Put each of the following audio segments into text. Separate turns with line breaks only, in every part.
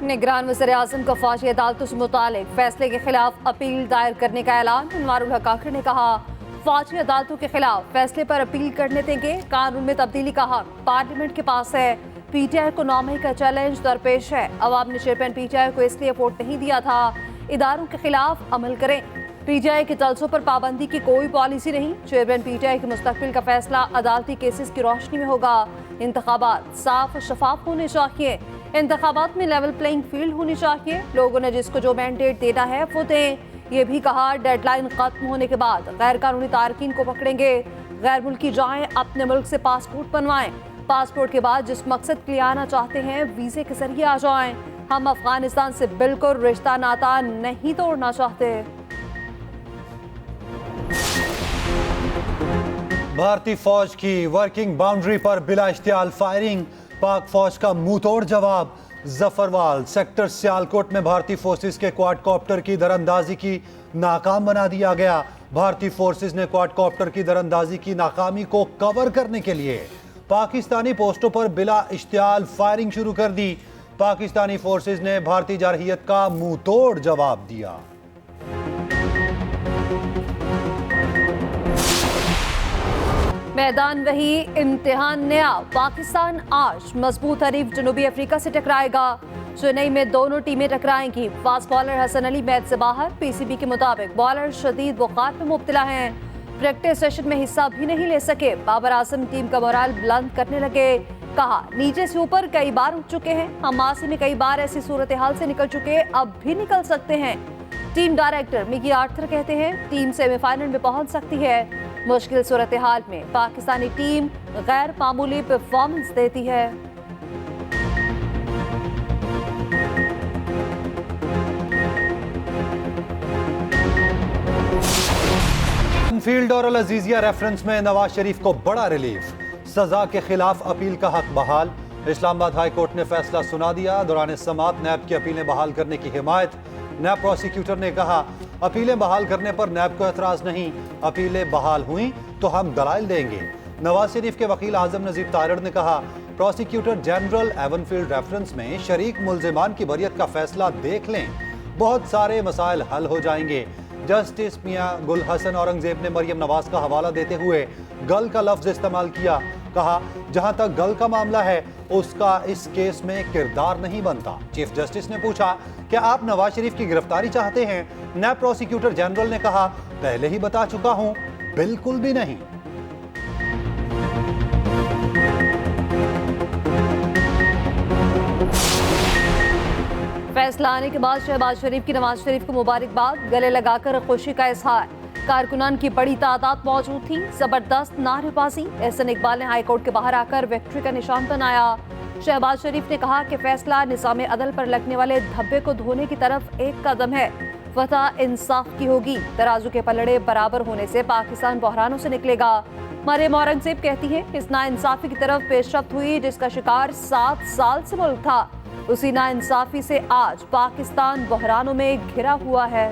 निगरान वज़ीर-ए-आज़म का फौजी अदालतों से मुतालिक फैसले के खिलाफ अपील दायर करने का ऐलान। अनवारुल हक आखिर ने कहा, फौजी अदालतों के खिलाफ फैसले पर अपील करने देंगे। कानून में तब्दीली का हक पार्लियामेंट के पास है। पीटीआई को 9 मई का चैलेंज दरपेश है। अवाम ने चेयरमैन पीटीआई को इसलिए वोट नहीं दिया था। इदारों के खिलाफ अमल करें। पीटीआई के जलसों पर पाबंदी की कोई पॉलिसी नहीं। चेयरमैन पीटीआई के मुस्तकबिल का फैसला अदालती केसेस की रोशनी में होगा। इंतखाबात साफ और शफाफ होने चाहिए। इंतखाबात में लेवल प्लेइंग फील्ड होनी चाहिए। लोगों ने जिसको जो मैंडेट देना है वो दें। ये भी कहा, डेडलाइन खत्म होने के बाद गैर कानूनी तारकीन को पकड़ेंगे। गैर मुल्की जाएं, अपने मुल्क से पासपोर्ट बनवाएं। पासपोर्ट के बाद जिस मकसद के लिए आना चाहते हैं वीजे के जरिए आ जाएं। हम अफगानिस्तान से बिल्कुल रिश्ता नाता नहीं तोड़ना चाहते।
भारतीय फौज की वर्किंग बाउंड्री पर बिला इश्तियाल फायरिंग, पाक फौज का मुंहतोड़ जवाब। जफरवाल सेक्टर सियालकोट में भारतीय फोर्सेस के क्वाडकॉप्टर की दरअंदाजी की नाकाम बना दिया गया। भारतीय फोर्सेस ने क्वाडकॉप्टर की दरअंदाजी की नाकामी को कवर करने के लिए पाकिस्तानी पोस्टों पर बिला इश्तियाल फायरिंग शुरू कर दी। पाकिस्तानी फोर्सेस ने भारतीय जारहियत का मुंहतोड़ जवाब दिया।
मैदान वही, इम्तिहान नया। पाकिस्तान आज मजबूत हरीफ जनूबी अफ्रीका से टकराएगा। चेन्नई में दोनों टीमें टकराएंगी। Fast bowler Hasan Ali match से बाहर। पीसीबी के मुताबिक बॉलर शदीद बुखार में मुब्तला हैं। प्रैक्टिस सेशन में हिस्सा भी नहीं ले सके। बाबर आजम टीम का मोराल बुलंद करने लगे। कहा, नीचे से ऊपर कई बार उठ चुके हैं। हम मासी में कई बार ऐसी सूरत हाल से निकल चुके, अब भी निकल सकते हैं। टीम डायरेक्टर मिकी आर्थर कहते हैं, टीम सेमीफाइनल में पहुंच सकती है। मुश्किल सूरत हाल में पाकिस्तानी टीम गैर मामूली परफॉर्मेंस देती है।
फील्ड और अल अजीजिया रेफरेंस में नवाज शरीफ को बड़ा रिलीफ। सजा के खिलाफ अपील का हक बहाल। इस्लामाबाद हाई कोर्ट ने फैसला सुना दिया। दौरान समाअत नैब की अपीलें बहाल करने की हिमायत। नैब प्रोसिक्यूटर ने कहा, अपीलें बहाल करने पर नैब को एतराज नहीं। अपीलें बहाल हुई तो हम दलाइल देंगे। नवाज शरीफ के वकील आजम नजीब तारड़ ने कहा, प्रोसिक्यूटर जनरल एवनफील्ड रेफरेंस में शरीक मुल्जिमान की बरियत का फैसला देख लें, बहुत सारे मसाइल हल हो जाएंगे। जस्टिस मियां गुल हसन औरंगजेब ने मरियम नवाज का हवाला देते हुए गल का लफ्ज इस्तेमाल किया। कहा, जहां तक गल का मामला है उसका इस केस में किरदार नहीं बनता। चीफ जस्टिस ने पूछा, क्या आप नवाज शरीफ की गिरफ्तारी चाहते हैं? नैब प्रोसिक्यूटर जनरल ने कहा, पहले ही बता चुका हूं, बिल्कुल भी नहीं।
फैसला आने के बाद शहबाज शरीफ की नवाज शरीफ को मुबारकबाद। गले लगाकर खुशी का इजहार। कारकुनान की बड़ी तादाद मौजूद थी। जबरदस्त नारेबाजी। एहसन इकबाल ने हाईकोर्ट के बाहर आकर विक्ट्री का निशान बनाया। शहबाज शरीफ ने कहा कि फैसला निज़ाम अदल पर लगने वाले धब्बे को धोने की तरफ एक कदम है। फतह इंसाफ की होगी। तराजू के पलड़े बराबर होने से पाकिस्तान बहरानों से निकलेगा। मरियम औरंगजेब कहती है, इस नाइंसाफी की तरफ पेशरफ्त हुई जिसका शिकार 7 साल से मुल्क था। उसी नाइंसाफी से आज पाकिस्तान बहरानों में घिरा हुआ है।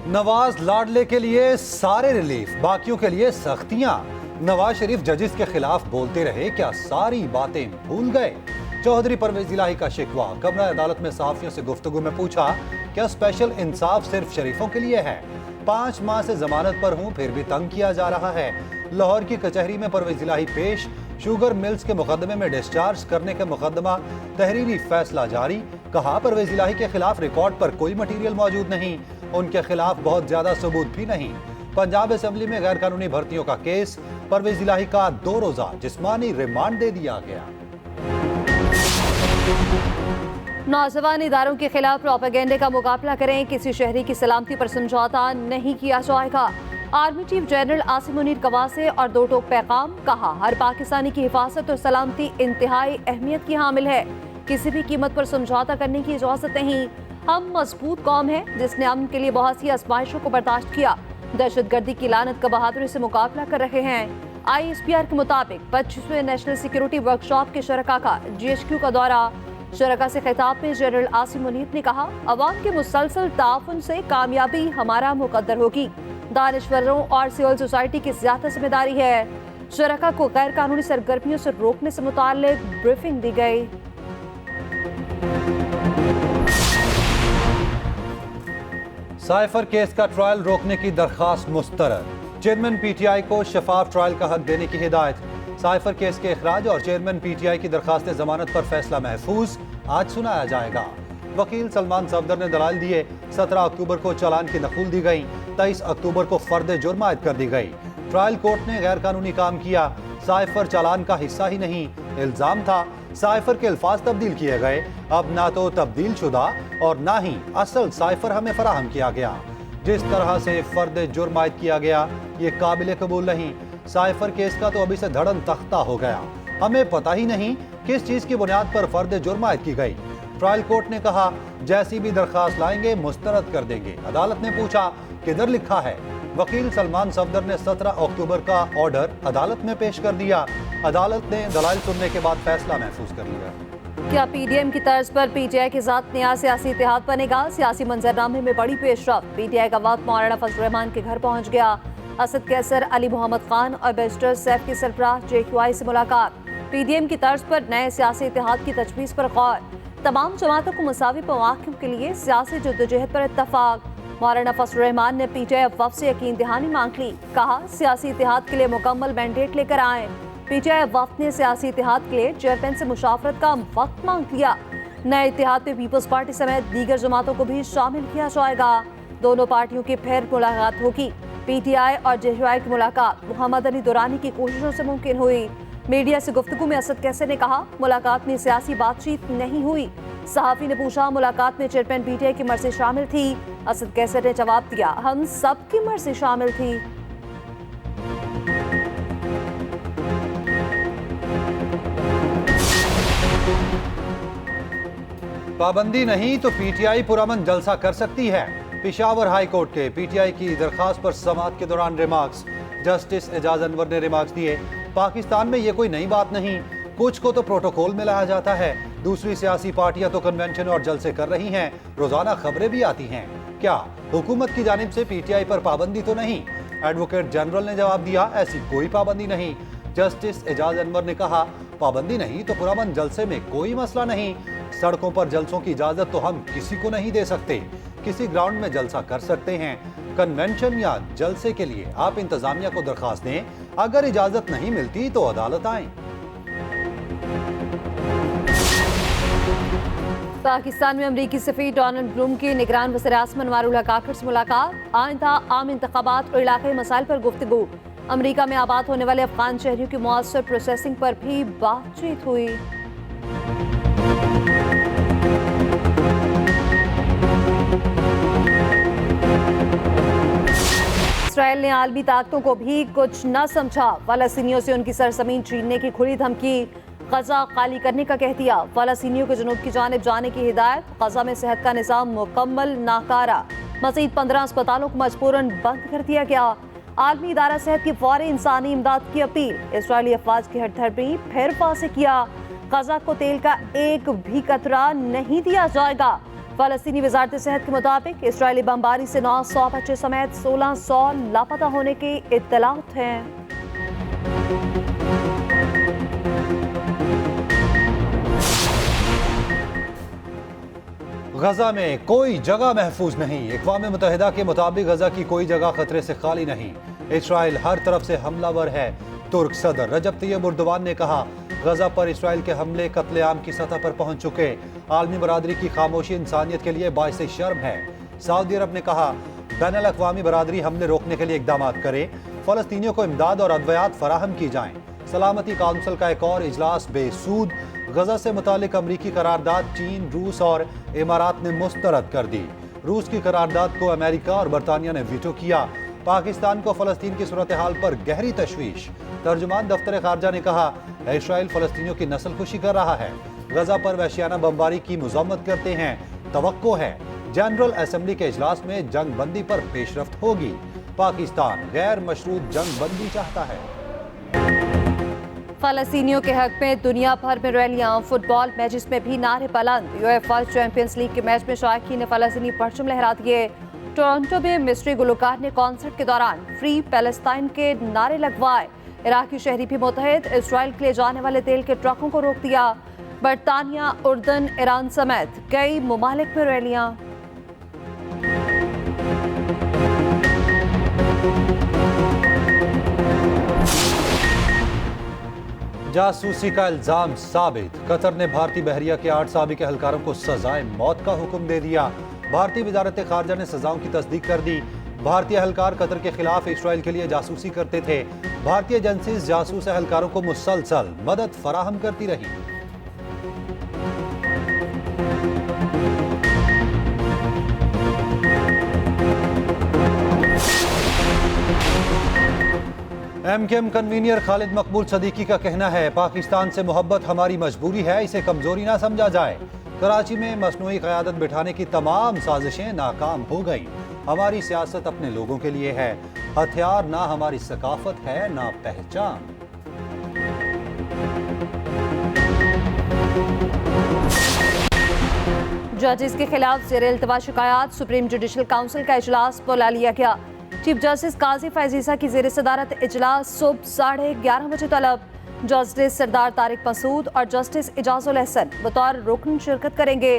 नवाज लाडले के लिए सारे रिलीफ, बाकियों के लिए सख्तियां। नवाज शरीफ जजिस के खिलाफ बोलते रहे, क्या सारी बातें भूल गए? चौधरी परवेज इलाही का शिकवा। कमरा अदालत में सहाफियों से गुफ्तगू में पूछा, क्या स्पेशल इंसाफ सिर्फ शरीफों के लिए है? 5 माह से जमानत पर हूं, फिर भी तंग किया जा रहा है। लाहौर की कचहरी में परवेज इलाही पेश। शुगर मिल्स के मुकदमे में डिस्चार्ज करने का मुकदमा तहरीरी फैसला जारी। कहा, परवेज इलाही के खिलाफ रिकॉर्ड पर कोई मटीरियल मौजूद नहीं। उनके खिलाफ बहुत ज्यादा सबूत भी नहीं। पंजाब असेंबली में गैर कानूनी भर्तियों का केस। परवेज इलाही का 2 रोजा जिस्मानी रिमांड दे दिया गया।
नौजवान इदारों के खिलाफ प्रोपेगेंडे का मुकाबला करें। किसी शहरी की सलामती पर समझौता नहीं किया जाएगा। Army chief general Asim Munir कवासे और 2 टोक पैगाम। कहा, हर पाकिस्तानी की हिफाजत और सलामती इंतहाई अहमियत की हामिल है। किसी भी कीमत पर समझौता करने की इजाजत नहीं। हम मजबूत कौम है जिसने अमन के लिए बहुत सी आजमाइशों को बर्दाश्त किया। दहशतगर्दी की लानत का बहादुरी से मुकाबला कर रहे हैं। ISPR के मुताबिक 25वें नेशनल सिक्योरिटी वर्कशॉप के शरका का GHQ का दौरा। शरका से खिताब में जनरल आसिम मुनीर ने कहा, अवाम के मुसलसल ताउन से कामयाबी हमारा मुकद्दर होगी। दानिश्वरों और सिविल सोसाइटी की ज्यादा जिम्मेदारी है। शरका को गैर कानूनी सरगर्मियों से रोकने से मुताल्लिक ब्रीफिंग दी गई।
साइफर केस का ट्रायल रोकने की दरखास्त मुस्तरद। चेयरमैन पीटीआई को शफाफ ट्रायल का हक देने की हिदायत। साइफर केस के इखराज और चेयरमैन पीटीआई की दरखास्त जमानत पर फैसला महफूज आज सुनाया जाएगा। वकील सलमान सफदर ने दलाल दिए। 17 अक्टूबर को चालान की नकूल दी गई। 23 अक्टूबर को फर्द जुर्म आयद कर दी गई। ट्रायल कोर्ट ने गैर कानूनी काम किया। साइफर चालान का हिस्सा ही नहीं, इल्जाम था। साइफर के अल्फाज तब्दील किए गए। अब ना तो तब्दील शुदा और ना ही असल साइफर हमें फराहम किया गया। जिस तरह से फर्द जुर्म आयद किया गया ये काबिल कबूल नहीं। साइफर केस का तो अभी से धड़न तख्ता हो गया। हमें पता ही नहीं किस चीज की बुनियाद पर फर्द जुर्म आयद की गई। ट्रायल कोर्ट ने कहा जैसी भी दरखास्त लाएंगे मुस्तरद कर देंगे। अदालत ने पूछा किधर लिखा है। वकील सलमान सफदर ने 17 अक्टूबर का ऑर्डर अदालत में पेश कर दिया। अदालत ने दलाइल सुनने के बाद फैसला महफूज कर लिया।
क्या पीडीएम की तर्ज पर पीटीआई के साथ नया सियासी इत्तेहाद बनेगा? सियासी मंजरनामे में बड़ी पेशरफ्त। पीटीआई का वक्त मौलाना फजल रहमान के घर पहुंच गया। असद कैसर, अली मोहम्मद खान और बैरिस्टर सैफ के सरबराह जेक्यूआई से मुलाकात। पीडीएम की तर्ज पर नए सियासी इत्तेहाद की तजवीज़ पर गौर। तमाम जमातों को मुसावी मौक़िफ़ के लिए सियासी जद्दोजहद पर इत्तफाक। मौलाना फजल रहमान ने पीटीआई वफ़द से यकीन दहानी मांग ली। कहा सियासी इत्तेहाद के लिए मुकम्मल मैंडेट लेकर आएँ। पीटीआई वफ़द ने सियासी इत्तेहाद के लिए चेयरमैन से मुशावरत का वक्त मांग लिया। नए इत्तेहाद में पीपल्स पार्टी समेत दीगर जमातों को भी शामिल किया जाएगा। दोनों पार्टियों की फिर मुलाकात होगी। पीटीआई और जेक्यूआई की मुलाकात मोहम्मद अली दुरानी की कोशिशों से मुमकिन हुई। मीडिया से गुफ्तगू में असद कैसर ने कहा मुलाकात में सियासी बातचीत नहीं हुई। सहाफ़ी ने पूछा मुलाकात में चेयरमैन पीटीआई की मर्जी शामिल थी? असद कैसर ने जवाब दिया हम सब की मर्जी शामिल थी।
पाबंदी नहीं तो पीटीआई पुरअमन जलसा कर सकती है। पेशावर हाई कोर्ट के पीटीआई की दरखास्त पर समाअत के दौरान रिमार्क्स। जस्टिस एजाज अनवर ने रिमार्क्स दिए पाकिस्तान में ये कोई नई बात नहीं, कुछ को तो प्रोटोकॉल में लाया जाता है। दूसरी सियासी पार्टियां तो कन्वेंशन और जलसे कर रही हैं, रोजाना खबरें भी आती हैं। क्या हुकूमत की जानिब से पीटीआई पर पाबंदी तो नहीं? एडवोकेट जनरल ने जवाब दिया ऐसी कोई पाबंदी नहीं। जस्टिस एजाज अनवर ने कहा पाबंदी नहीं तो पुरअमन जलसे में कोई मसला नहीं। सड़कों पर जलसों की इजाजत तो हम किसी को नहीं दे सकते। किसी ग्राउंड में जलसा कर सकते हैं। कन्वेंशन या जलसे के लिए आप इंतजामिया को दरखास्त दें। अगर इजाजत नहीं मिलती तो अदालत आएं।
पाकिस्तान में अमरीकी सफीर डोनाल्ड ब्लूम की निगरान वज़ीर-ए-आज़म अनवारुल हक आखिर से मुलाकात। आइंदा आम इंतखाबात और इलाकाई मसाइल पर गुफ्तगू। अमरीका में आबाद होने वाले अफगान शहरियों की मुअस्सर प्रोसेसिंग पर भी बातचीत हुई। इसराइल ने आलमी ताकतों को भी कुछ न समझा। फ़लस्तीनियों से उनकी सरजमीन छीनने की खुली धमकी। गजा खाली करने का कह दिया। फ़लस्तीनियों को जनूब की जानिब जाने की हिदायत। गजा में सेहत का निज़ाम मुकम्मल नाकारा। मज़ीद 15 अस्पतालों को मजबूरन बंद कर दिया गया। आलमी इदारा सेहत की फौरी इंसानी इमदाद की अपील। इसराइली अफवाज की हटधर्मी फिर वाज़ेह किया गजा को तेल का एक भी कतरा नहीं दिया जाएगा। फ़लस्तीनी वज़ारत सेहत के मुताबिक इसराइली बमबारी से 900 बच्चे समेत 1600 लापता होने की इत्तलात हैं।
गजा में कोई जगह महफूज नहीं। अक़वाम मुत्तहिदा के मुताबिक गजा की कोई जगह खतरे से खाली नहीं। इसराइल हर तरफ से हमलावर है। तुर्क सदर रजब तैयब एर्दोगान ने कहा गजा पर इसराइल के हमले कत्लेआम की सतह पर पहुंच चुके। आलमी बरादरी की खामोशी इंसानियत के लिए बाइस शर्म है। सऊदी अरब ने कहा बैनुल अक़वामी बरादरी हमले रोकने के लिए इक़दाम करे। फ़लस्तीनियों को इमदाद और अद्वियात फराहम की जाएं। सलामती काउंसिल का एक और इजलास बेसूद। गजा से मुतालिक अमरीकी करारदाद चीन, रूस और इमारात ने मुस्तरद कर दी। रूस की करारदाद को अमेरिका और बरतानिया ने वीटो किया। पाकिस्तान को फ़लस्तीन की सूरत हाल पर गहरी तशवीश। तर्जुमान दफ्तर खारजा ने कहा इसराइल फ़लस्तीनियों की नस्ल खुशी कर रहा है। गजा पर वहशियाना बमबारी की मज़म्मत करते हैं। तवक्को है जनरल असम्बली के इजलास में जंग बंदी पर पेशरफ्त होगी। पाकिस्तान गैर मशरूत जंग बंदी चाहता है।
फ़लस्तीनियों के हक में दुनिया भर में रैलियां। फुटबॉल मैचेस में भी नारे बुलंद। यूएफा चैंपियंस लीग के मैच में शायकीन ने फ़लस्तीनी परचम लहरा दिए। टोरंटो में मिस्री गुलकार ने कॉन्सर्ट के दौरान फ्री पैलेस्टाइन के नारे लगवाए। इराकी शहरी भी मुतहद, इसराइल के लिए जाने वाले तेल के ट्रकों को रोक दिया। बरतानिया, उर्दन, ईरान समेत कई ममालिक में रैलियां।
जासूसी का इल्जाम साबित, कतर ने भारतीय बहरिया के 8 साबिक एहलकारों को सजाए मौत का हुक्म दे दिया। भारतीय वजारत खारजा ने सजाओं की तस्दीक कर दी। भारतीय एहलकार कतर के खिलाफ इसराइल के लिए जासूसी करते थे। भारतीय एजेंसीज जासूस एहलकारों को मुसलसल मदद फराहम करती रही। एमकेएम कन्वीनियर खालिद मकबूल सदीकी का कहना है, पाकिस्तान से मोहब्बत हमारी मजबूरी है, इसे कमजोरी ना समझा जाए। कराची में मसनूई क़यादत बिठाने की तमाम साजिशें नाकाम हो गई। हमारी सियासत अपने लोगों के लिए है, हथियार ना हमारी सकाफत है ना पहचान।
जजेस के खिलाफ ज़ेर इल्तवा शिकायत, सुप्रीम जुडिशल काउंसिल का इजलास बुला लिया गया। चीफ जस्टिस काजी फैजीसा की ज़ेर सदारत इजलास सुबह 11:30 बजे तलब। जस्टिस सरदार तारिक मसूद और जस्टिस इजाजुल एहसन बतौर रुकन शिरकत करेंगे।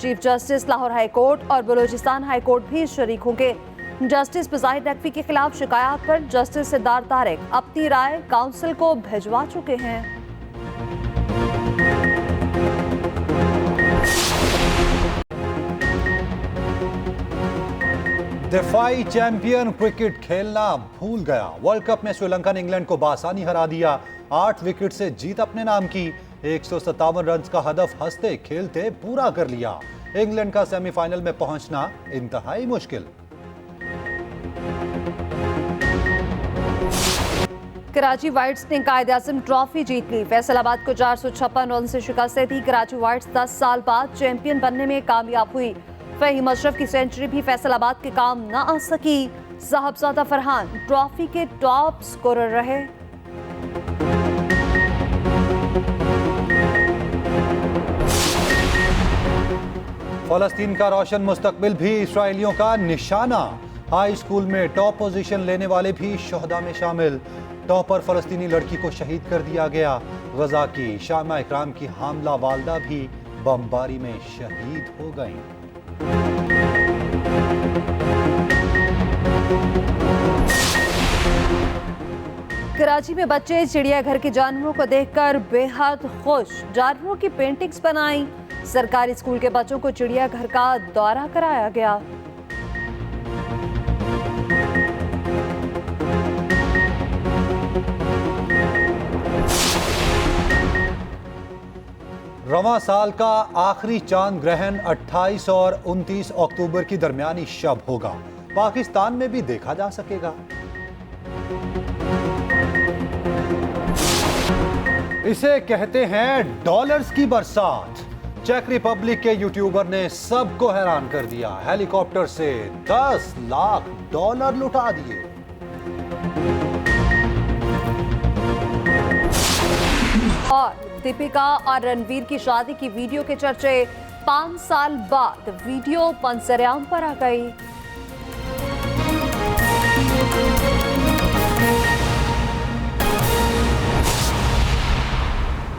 Chief justice Lahore high court और बलूचिस्तान हाई कोर्ट भी शरीक होंगे। जस्टिस बज़ाहिर नकवी के खिलाफ शिकायत पर जस्टिस सरदार तारिक अपनी राय काउंसिल को भिजवा चुके हैं।
दिफाई चैंपियन क्रिकेट खेलना भूल गया। वर्ल्ड कप में श्रीलंका ने इंग्लैंड को बासानी हरा दिया। 8 विकेट से जीत अपने नाम की। 157 रन का हदफ हंसते खेलते पूरा कर लिया। इंग्लैंड का सेमीफाइनल में पहुंचना इंतहाई मुश्किल।
कराची वाइट्स ने कायद-ए-आज़म ट्रॉफी जीत ली। फैसलाबाद को 456 रन से शिकस्त दी। कराची वाइट्स 10 साल बाद चैंपियन बनने में कामयाब हुई। फहीम अशरफ की सेंचुरी भी फैसलाबाद के काम न आ सकी। साहबजादा फरहान ट्रॉफी के टॉप स्कोरर रहे।
फलस्तीन का रोशन मुस्तकबिल भी इसराइलियों का निशाना। हाई स्कूल में टॉप पोजीशन लेने वाले भी शोहदा में शामिल। टॉपर फलस्तीनी लड़की को शहीद कर दिया गया। गजा की शामा इकराम की हामला वालदा भी बमबारी में शहीद हो गईं।
कराची में बच्चे चिड़ियाघर के जानवरों को देखकर बेहद खुश। जानवरों की पेंटिंग्स बनाई। सरकारी स्कूल के बच्चों को चिड़ियाघर का दौरा कराया गया।
रवां साल का आखिरी चांद ग्रहण 28 और 29 अक्टूबर की दरमियानी शब होगा। पाकिस्तान में भी देखा जा सकेगा। इसे कहते हैं डॉलर्स की बरसात। चेक रिपब्लिक के यूट्यूबर ने सबको हैरान कर दिया। हेलीकॉप्टर से 10 लाख डॉलर लुटा दिए।
और दीपिका और रणवीर की शादी की वीडियो के चर्चे। 5 साल बाद वीडियो मंजर-ए-आम पर आ गई।